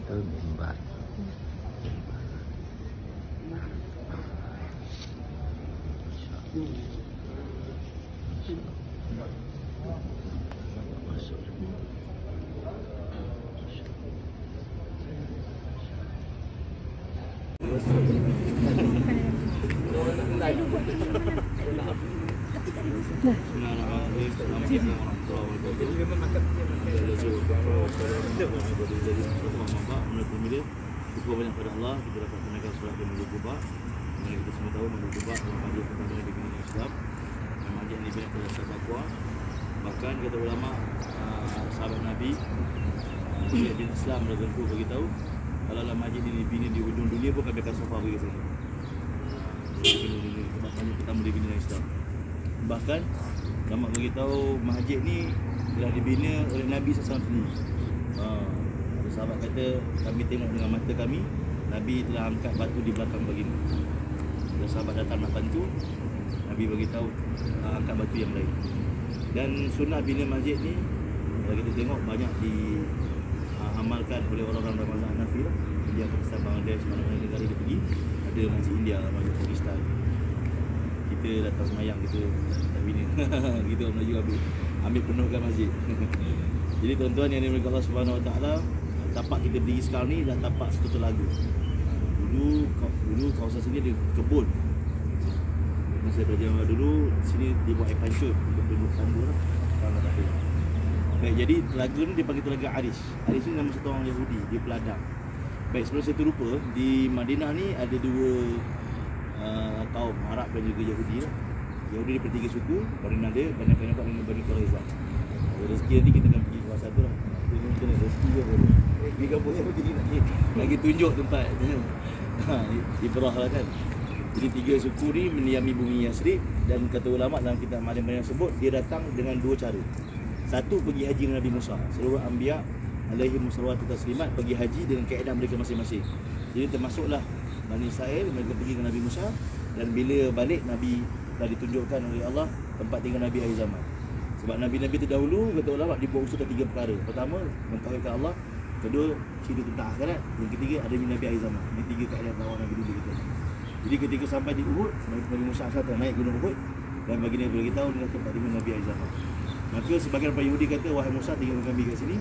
itu mimbar. Bersyukur banyak pada Allah kita dapat menunaikan solat di Masjid Quba. Mana kita semua tahu Masjid Quba adalah masjid pertama di dunia Islam. Dan masjid yang dibina oleh sahabat takwa. Bahkan kata ulama sahabat Nabi di Islam Rasulullah beritahu kalau masjid ini dibina di ujung dunia pun kami akan safar pergi ke sana. Tempat banyak pertama di dunia Islam. Bahkan ulama beritahu masjid ni telah dibina oleh Nabi SAW sendiri. Sahabat kata kami tengok dengan mata kami Nabi telah angkat batu di belakang begini. Bila sahabat datang nak bantu, Nabi beritahu angkat batu yang lain. Dan sunnah bina masjid ni kalau kita tengok banyak diamalkan oleh orang-orang Ramadan Hanafi lah. India, Pakistan, Bangladesh, mana-mana negara dia pergi ada masjid India, masjid Pakistan. Kita datang semayang kita tak bina. Kita orang Melayu ambil penuhkan masjid. Jadi tuan-tuan yang dimiliki Allah Subhanahu Wa Taala, tapak kita berdiri sekarang ni dah tapak satu telaga. Dulu kawasan sini ada kebun. Masa belajar dulu sini dibuat air pancur untuk penduduk tandu lah. Sekarang tak ada. Baik, jadi telaga ni dipanggil telaga Arish. Arish ni nama satu orang Yahudi, dia peladang. Baik, sebelum saya terlupa, di Madinah ni ada dua kaum Arab dan juga Yahudi lah. Yahudi daripada tiga suku, Bani Nadir, Bani Qainuqa dan Bani Quraiza. Rezeki nanti kita akan pergi ke kawasan tu lah. Kita nak rezeki ke apa. Pergi kampung Yahudi ni lagi tunjuk tempat. Ibrah lah kan. Jadi tiga suku ni mendiami bumi Yasrib. Dan kata ulama dalam kitab Ma'lim sebut dia datang dengan dua cara. Satu, pergi haji dengan Nabi Musa. Seluruh Anbiya alaihi wassalatu taslimat pergi haji dengan kaedah mereka masing-masing. Jadi termasuklah Bani Israel, mereka pergi dengan Nabi Musa. Dan bila balik Nabi dah ditunjukkan oleh Allah tempat tinggal Nabi akhir zaman. Sebab Nabi-Nabi terdahulu kata ulama dibuat usul tiga perkara. Pertama, mentauhidkan Allah. Kedua, cerita tentang akhirat. Yang ketiga, ada Nabi akhir zaman. Ini tiga kaedah lawan Nabi dulu kita. Jadi ketika sampai di Uhud, Nabi Musa AS naik gunung Uhud dan baginda beritahu dengan tempat tinggal Nabi akhir zaman. Maka sebagian orang Yahudi kata, wahai Musa, tinggal kami kat sini.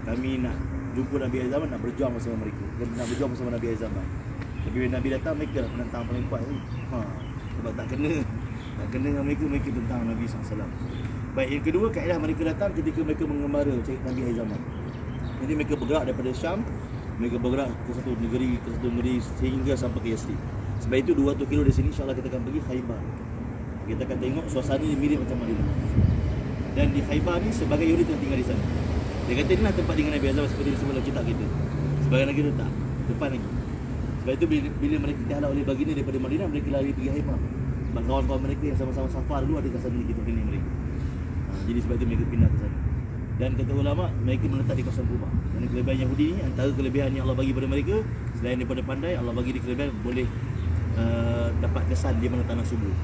Kami nak jumpa Nabi akhir zaman, nak berjuang bersama mereka. Dan nak berjuang bersama Nabi akhir zaman. Tapi bila Nabi datang, mereka lah penentang paling kuat ni. Sebab tak kena dengan mereka tentang Nabi SAW. Baik, yang kedua, kaedah mereka datang ketika mereka mengembara cari Nabi akhir zaman. Jadi mereka bergerak daripada Syam, mereka bergerak ke satu negeri sehingga sampai ke Yasrib. Sebab itu 200 kilo dari sini insya-Allah kita akan pergi Khaybar. Kita akan tengok suasana ni mirip macam Madinah. Dan di Khaybar ni sebagai Yahudi telah tinggal di sana. Dia kata inilah tempat tinggal Nabi Azam seperti disebut dalam kitab kita. Sebagian lagi tak, depan lagi. Sebab itu bila mereka dihalau oleh baginda daripada Madinah, mereka lari pergi Khaybar. Sebab kawan-kawan mereka yang sama-sama safar dulu ada kat sana kita pilih mereka. Jadi sebab itu mereka pindah ke sana. Dan kata ulama, mereka menetap di kawasan Quba. Dan kelebihan Yahudi ni, antara kelebihan yang Allah bagi pada mereka, selain daripada pandai, Allah bagi di kelebihan boleh dapat kesan di mana tanah subuh.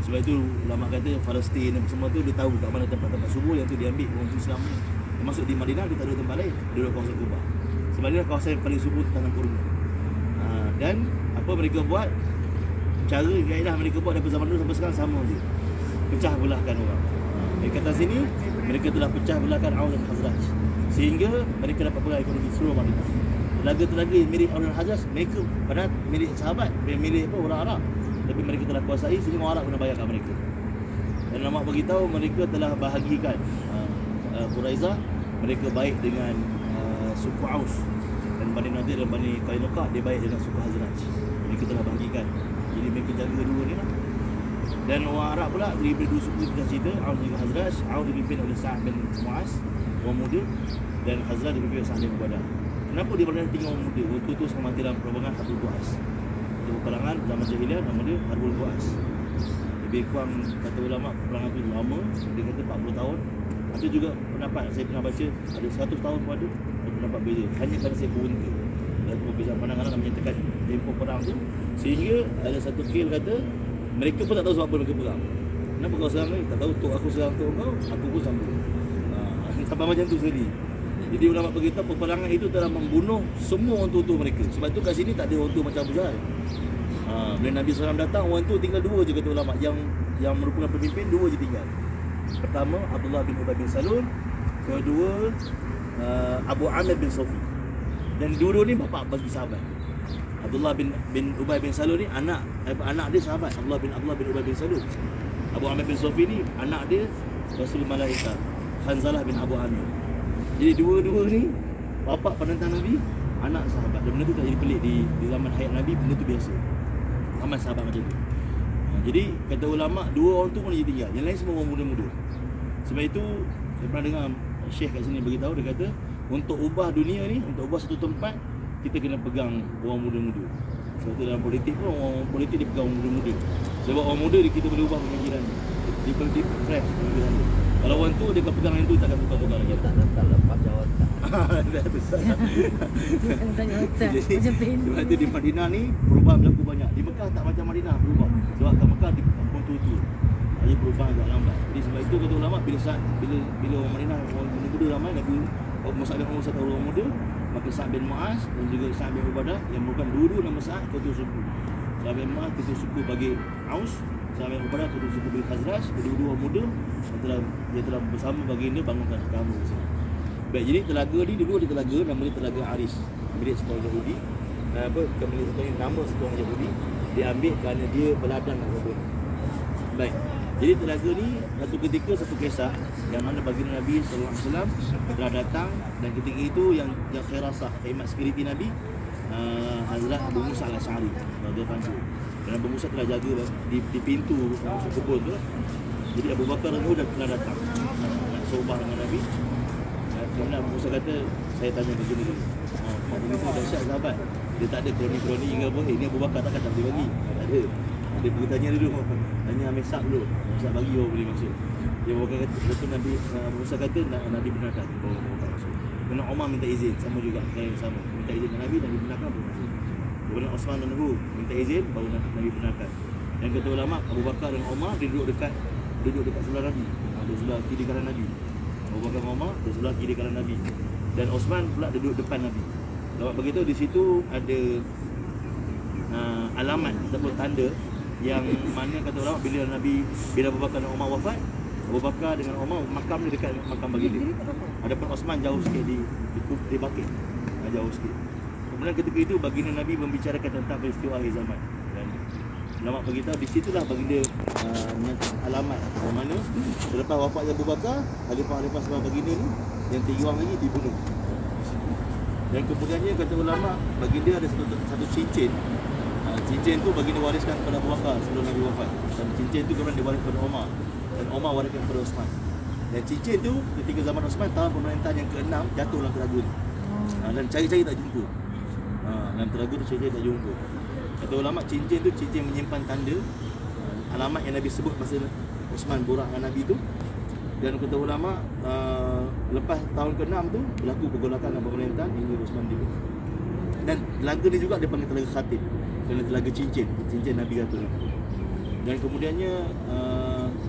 Sebab itu ulama kata Palestin dan semua tu dia tahu kat mana tempat-tempat subuh yang tu diambil orang Islam ni. Termasuk di Madinah dia tak ada tempat lain, dia ada kawasan Quba. Sebab dia kawasan yang paling subuh tanah kurma. Dan apa mereka buat, cara kaedah mereka buat daripada zaman dulu sampai sekarang sama je. Pecah belahkan orang. Mereka kata sini mereka telah pecah belahkan Aus dan Khazraj sehingga mereka dapat pegang ekonomi seluruh Madinah. Telaga-telaga yang milik Aus dan Khazraj mereka padahal milik sahabat, milik apa orang Arab, tapi mereka telah kuasai sehingga orang Arab kena bayar kat mereka. Dan ulama beritahu mereka telah bahagikan Quraiza, mereka baik dengan suku Aus, dan Bani Nadir dan Bani Qainuqa dia baik dengan suku Khazraj. Mereka telah bahagikan. Jadi mereka jaga dua ni lah. Dan orang Arab pula daripada dua suku kita cerita, Aus dan Khazraj. Aus dipimpin oleh Sa'ad bin Mu'az, orang muda, dan Khazraj dipimpin oleh Sa'ad bin Ubadah. Kenapa dia berada tinggal orang muda? Waktu itu semati dalam perang Harbul Bu'as. Itu peperangan zaman jahiliah, nama dia Harbul Bu'as. Lebih kurang kata ulama peperangan itu lama, dia kata 40 tahun. Ada juga pendapat saya pernah baca ada 100 tahun pun ada pendapat beza. Hanya kerana saya beruntung dan perbezaan pandangan nak menyatakan tempoh perang tu, sehingga ada satu kil kata mereka pun tak tahu sebab apa mereka perang. Kenapa kau serang ni? Tak tahu tok aku serang tok kau, aku pun sambung. Sampai macam tu sekali. Jadi ulama beritahu peperangan itu telah membunuh semua orang tua mereka. Sebab tu kat sini tak ada orang tua macam Abu Jahal. Bila Nabi SAW datang, orang tu tinggal dua je kata ulama. Yang merupakan pemimpin, dua je tinggal. Pertama Abdullah bin Ubay bin Salul, kedua Abu Amir bin Sofi. Dan dua-dua ni bapa bagi sahabat. Abdullah bin Ubay bin Salul ni anak dia sahabat Abdullah bin Ubay bin Salul. Abu Amir bin Sofi ni anak dia Rasul Malaika Hanzalah bin Abu Amir. Jadi dua-dua ni bapa penentang Nabi, anak sahabat. Dan benda tu tak jadi pelik di zaman hayat Nabi, benda tu biasa. Ramai sahabat macam tu. Jadi kata ulama, dua orang tu pun dia tinggal. Yang lain semua orang muda-muda. Sebab itu saya pernah dengar Syekh kat sini beritahu, dia kata untuk ubah dunia ni, untuk ubah satu tempat, kita kena pegang orang muda-muda. Sebab tu dalam politik pun orang politik dia pegang orang muda-muda. Sebab orang muda kita boleh ubah pemikiran dia. Dia politik fresh pemikiran dia. Kalau orang tu dia pegang yang tu takkan tukar-tukar lagi. Tak lepas jawab tak. Sebab tu di Madinah ni perubahan berlaku banyak. Di Mekah tak macam Madinah berubah. Sebab kat Mekah di kampung tu. Jadi perubahan agak lambat. Jadi sebab itu kata ulama, bila orang Madinah orang muda ramai, Nabi Musa bin orang muda, maka Sa'ad bin Mu'az dan juga Sa'ad bin Ubadah yang merupakan dua-dua nama Sa'ad ketua suku. Sa'ad bin Mu'az ketua suku bagi Aus, Sa'ad bin Ubadah ketua suku bagi Khazraj. Kedua-dua muda yang telah bersama baginda bangunkan agama Islam. Baik, jadi telaga ni dulu ada telaga namanya Telaga Aris, milik seorang Yahudi. Nama seorang Yahudi diambil kerana dia berladang nak kebun. Baik. Jadi telaga ni satu ketika satu kisah yang mana baginda Nabi SAW telah datang, dan ketika itu yang khirasah, khidmat security Nabi Hazrat Abu Musa al-Asy'ari radhiyallahu anhu. Dan Abu Musa telah jaga di pintu masuk kebun tu lah. Jadi Abu Bakar telah datang nak sohbah dengan Nabi. Kemudian Abu Musa kata, saya tanya begini dulu. Abu Musa dahsyat sahabat. Dia tak ada kroni-kroni ke apa. Ini Abu Bakar takkan tak boleh bagi. Tak ada. Dia pergi tanya dulu. Tanya Mesak dulu. Mesak bagi baru boleh masuk. Dia Abu Bakar kata, betul Nabi Abu Musa kata Nabi benarkan baru Abu Bakar masuk. Kemudian Umar minta izin, sama juga perkara yang sama. Minta izin Nabi dan Nabi benarkan baru masuk. Kemudian Osman dan Abu minta izin baru Nabi benarkan. Dan kata ulama, Abu Bakar dan Umar dia duduk dekat sebelah Nabi. Duduk sebelah kiri kanan Nabi. Abu Bakar dan Umar duduk sebelah kiri kanan Nabi. Dan Osman pula duduk depan Nabi. Sebab begitu di situ ada alamat ataupun tanda yang mana kata orang bila Abu Bakar dan Umar wafat, Abu Bakar dengan Umar makam dia dekat makam baginda. Adapun Osman jauh sikit di Baqi. Jauh sikit. Kemudian ketika itu baginda Nabi membicarakan tentang peristiwa akhir zaman. Dan ulama beritahu di situlah baginda alamat di mana selepas wafatnya Abu Bakar, khalifah sebelum baginda ni yang 3 orang lagi dibunuh. Dan kemudiannya kata ulama, baginda ada satu cincin. Cincin tu baginda wariskan kepada Abu Bakar sebelum Nabi wafat. Dan cincin tu kemudian diwariskan kepada Umar. Dan Umar wariskan kepada Osman. Dan cincin tu ketika zaman Osman, tahun pemerintahan yang ke-6 jatuh dalam telaga ni. Dan cari-cari tak jumpa. Dalam telaga tu cari-cari tak jumpa. Kata ulama, cincin tu cincin menyimpan tanda alamat yang Nabi sebut masa Osman borak dengan Nabi tu. Dan kata ulama, lepas tahun ke-6 tu berlaku pergolakan dalam pemerintahan hingga Osman dibunuh. Dan telaga ni juga dia panggil telaga khatib, kerana telaga cincin Nabi kata. Dan kemudiannya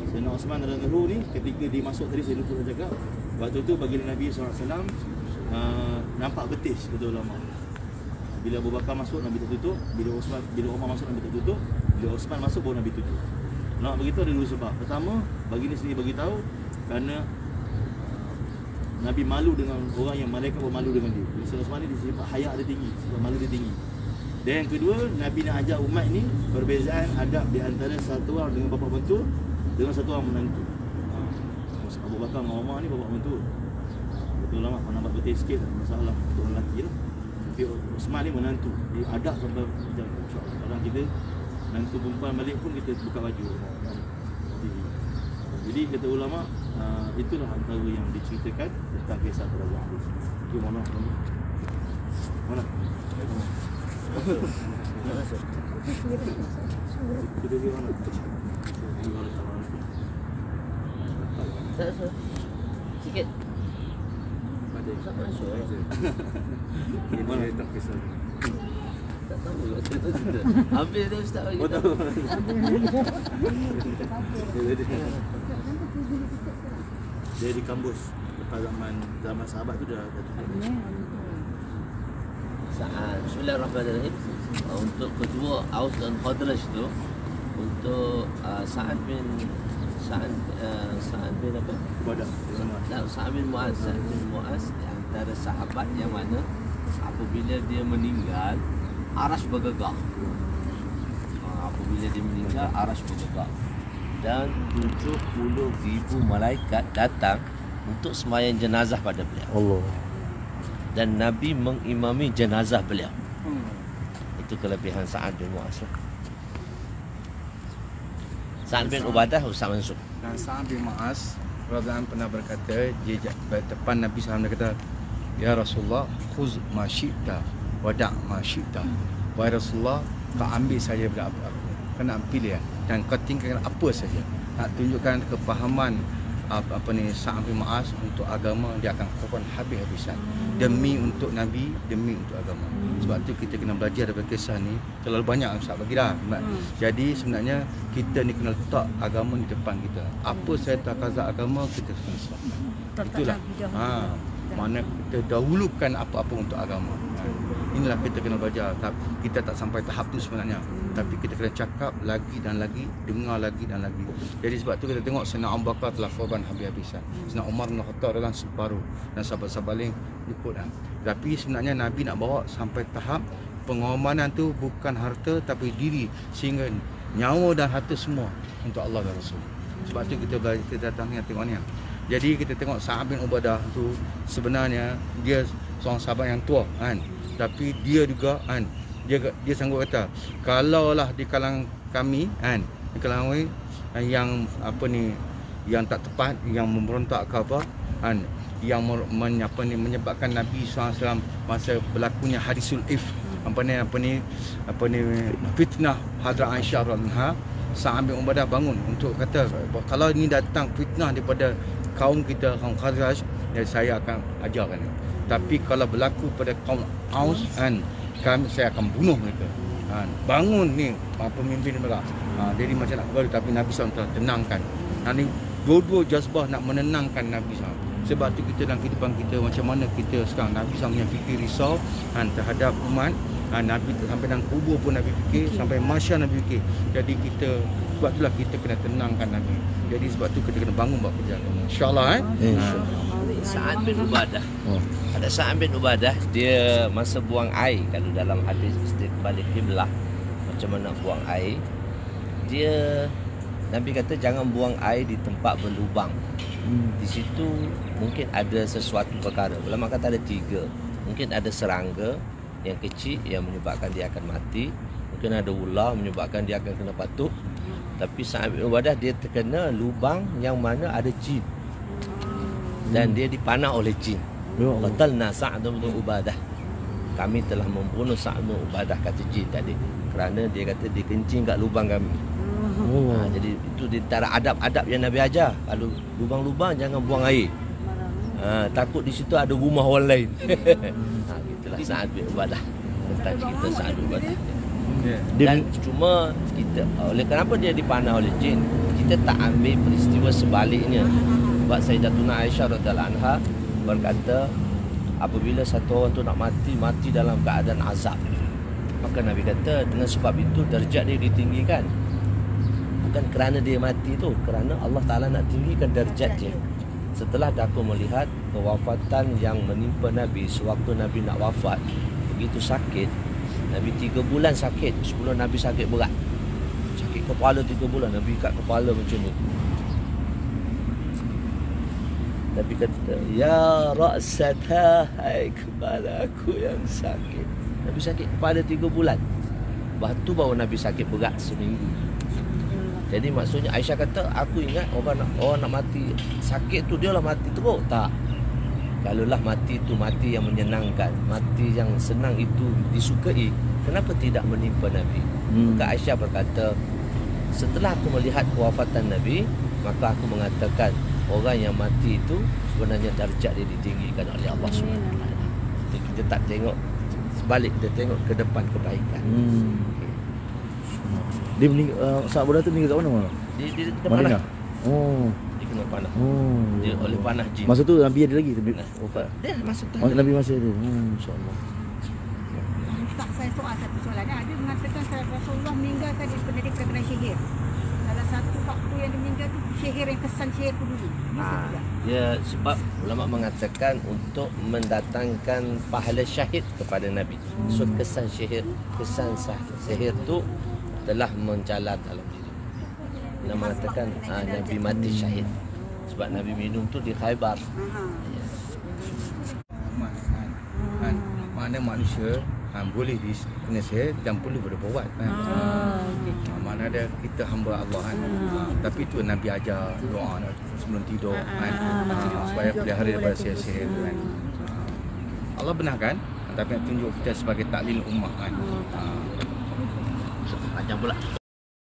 Sayyidina Osman radhiyallahu anhu ni ketika dia masuk tadi saya lupa nak cakap, waktu tu baginda Nabi SAW nampak betis kata ulama. Bila Abu Bakar masuk Nabi tertutup, bila Umar masuk Nabi tertutup, bila Osman masuk baru Nabi tutup. Nak begitu ada dua sebab. Pertama, baginda sendiri bagi tahu kerana Nabi malu dengan orang yang malaikat pun malu dengan dia. Sayyidina Osman ni disebut hayak dia tinggi, sebab malu dia tinggi. Dan yang kedua, Nabi nak ajak umat ni perbezaan adab di antara satu orang dengan bapa mentua dengan satu orang menantu. Abu Bakar dengan Umar ni bapa mentua. Betul lama kalau nampak betul sikit masalah untuk orang lelaki lah. Tapi Osman ni menantu. Dia adab sampai macam orang kita menantu perempuan balik pun kita buka baju. Jadi kata ulama, itulah antara yang diceritakan tentang kisah Telaga Aris. Okay, mana? Kita pergi mana? Sikit. Tak masuk. Mana tak kisah. Tak tahu lah cerita. Habis dah ustaz bagi. Oh tahu. Dia di kampus. Lepas zaman sahabat tu dah tunjuk. Bismillahirrahmanirrahim. Untuk kedua Aus dan Khadraj tu, untuk Sa'ad bin apa? Sa'ad bin Mu'az antara sahabat yang mana apabila dia meninggal Arash bergegar. Apabila dia meninggal Arash bergegar. Dan 70,000 malaikat datang untuk sembahyang jenazah pada beliau. Allah. Dan Nabi mengimami jenazah beliau. Itu kelebihan Sa'ad bin Mu'az. Sa'ad bin Ubadah, Ustaz Mansur. Dan Sa'ad bin Mu'az radhiyallahu anhu pernah berkata, dia depan Nabi SAW, dia kata, ya Rasulullah, khuz ma syi'ta wa da' ma syi'ta. Wahai Rasulullah, kau ambil saja daripada apa-apa. Kau nak pilih ya, dan kau tinggalkan apa saja. Nak tunjukkan kefahaman Sa'ad bin Mu'az untuk agama, dia akan korban habis-habisan demi untuk Nabi, demi untuk agama. Sebab tu kita kena belajar daripada kisah ni. Terlalu banyak Ustaz bagi dah. Jadi sebenarnya kita ni kena letak agama di depan kita. Apa saya takazat agama, kita kena sebabkan. Itulah. Mana kita dahulukan apa-apa untuk agama. Inilah kita kena belajar. Kita tak sampai tahap tu sebenarnya, tapi kita kena cakap lagi dan lagi, dengar lagi dan lagi. Jadi sebab tu kita tengok Sayyidina Abu Bakar telah korban habis-habisan, Sayyidina Umar bin Khattab dalam separuh, dan sahabat-sahabat lain ikut. Tapi sebenarnya Nabi nak bawa sampai tahap pengorbanan tu bukan harta tapi diri, sehingga nyawa dan harta semua untuk Allah dan Rasul. Sebab tu kita datang ni tengok ni. Jadi kita tengok Sa'ad bin Ubadah tu sebenarnya dia seorang sahabat yang tua kan, tapi dia juga kan, dia sanggup kata, kalaulah di kalangan kami kan, di kalangan yang yang tak tepat, yang memberontak ke apa kan, yang menyebabkan Nabi SAW masa berlakunya hadisul if, fitnah Hadrat Aisyah radhiyallahu anha, Sa'ad bin Ubadah bangun untuk kata, kalau ini datang fitnah daripada kaum kita, kaum Khazraj, saya akan ajarkan. Tapi kalau berlaku pada kaum Aus kan, saya akan bunuh mereka. Bangun ni pemimpin mereka. Jadi macam nak bergaduh, tapi Nabi SAW telah tenangkan. Ini dua-dua jazbah nak menenangkan Nabi SAW. Sebab tu kita dalam kehidupan kita, macam mana kita sekarang, Nabi SAW punya fikir risau terhadap umat. Nabi sampai dalam kubur pun Nabi fikir, sampai masyar Nabi fikir. Jadi kita, sebab itulah kita kena tenangkan Nabi. Jadi sebab tu kita kena bangun buat kerja agama. InsyaAllah Sa'ad bin Ubadah. Ada Sa'ad bin Ubadah, dia masa buang air, kalau dalam hadis istiqbal qiblah, macam mana buang air, dia Nabi kata jangan buang air di tempat berlubang. Di situ mungkin ada sesuatu perkara. Ulama kata ada 3. Mungkin ada serangga yang kecil yang menyebabkan dia akan mati. Mungkin ada ular menyebabkan dia akan kena patuk. Tapi Sa'ad bin Ubadah dia terkena lubang yang mana ada jin, dan dia dipanah oleh jin. Qatalna Sa'ad bin Ubadah, kami telah membunuh Sa'ad bin Ubadah, kata jin tadi, kerana dia kata dia kencing kat lubang kami. Jadi itu di antara adab-adab yang Nabi ajar. Kalau lubang-lubang jangan buang air. Takut di situ ada rumah orang lain. Itulah Sa'ad bin Ubadah, tentang cerita Sa'ad bin Ubadah. Dan cuma kita, oleh kenapa dia dipanah oleh jin, kita tak ambil peristiwa sebaliknya. Sebab Sayyidatuna Aisyah radhiyallahu anha berkata, apabila satu orang tu nak mati dalam keadaan azab, maka Nabi kata dengan sebab itu darjat dia ditinggikan. Bukan kerana dia mati tu, kerana Allah Ta'ala nak tinggikan darjat dia. Setelah aku melihat kewafatan yang menimpa Nabi sewaktu Nabi nak wafat, begitu sakit, Nabi 3 bulan sakit sebelum Nabi sakit berat. Sakit kepala 3 bulan, Nabi ikat kepala macam ni. Nabi kata, ya ra'satah, hai kepala aku yang sakit. Nabi sakit kepala 3 bulan. Lepas tu baru Nabi sakit berat seminggu. Jadi maksudnya Aisyah kata, aku ingat orang nak mati sakit tu dia lah mati teruk. Tak. Kalaulah mati itu mati yang menyenangkan, mati yang senang itu disukai, kenapa tidak menimpa Nabi? Maka Aisyah berkata, setelah aku melihat kewafatan Nabi, maka aku mengatakan orang yang mati itu sebenarnya darjat dia ditinggikan oleh Allah SWT. Jadi kita tak tengok sebalik, kita tengok ke depan kebaikan. Dia meninggal, saat bodoh tu meninggal kat mana? Di depan lah. Oh. Dia kena kena panah. Oh. Dia oleh panah jin. Masa tu Nabi ada lagi wafat. Dia masuk Masa Nabi masih ada. Insya-Allah. Tak, saya soal satu soalan. Ada mengatakan Rasulullah meninggalkan daripada dia kena sihir. Salah satu faktor yang dia meninggal tu sihir, yang kesan sihir tu dulu. Ya, sebab ulama mengatakan untuk mendatangkan pahala syahid kepada Nabi. So kesan sihir tu telah menjalar dalam diri. Dia mengatakan Nabi mati syahid. Sebab Nabi minum tu di Khaybar. Mana manusia boleh kena sihir dan perlu berbuat kan. Mana ada kita hamba Allah kan. Tapi tu Nabi ajar doa sebelum tidur kan. Supaya pelihara daripada sihir-sihir tu kan. Allah benarkan, tapi nak tunjuk kita sebagai taklil ummah kan. Panjang pula.